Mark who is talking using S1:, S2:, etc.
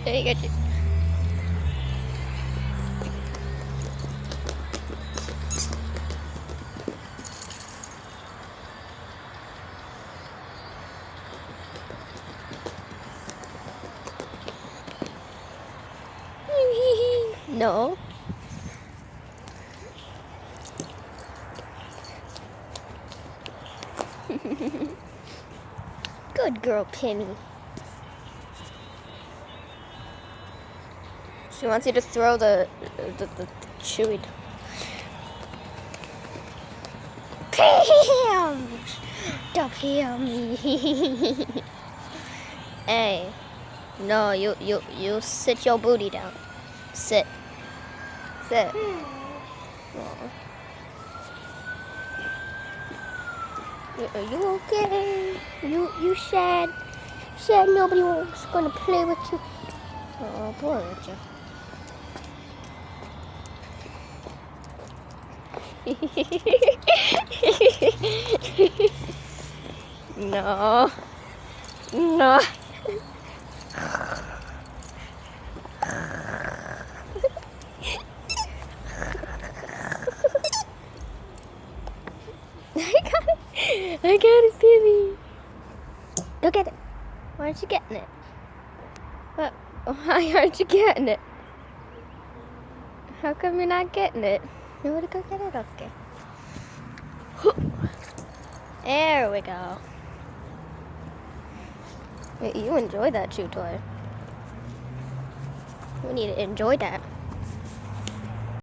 S1: I got you. No. Good girl, Penny. She wants you to throw the chewy. Pam! Stop me. Hey. No, you sit your booty down. Sit. Sit. Aw. Are you okay? You sad? Sad nobody was gonna play with you? Oh, poor Richard. No. No. I got it, baby. Go get it. Why aren't you getting it? What? Why aren't you getting it? How come you're not getting it? You want to go get it? Okay. There we go. Wait, you enjoy that chew toy. We need to enjoy that.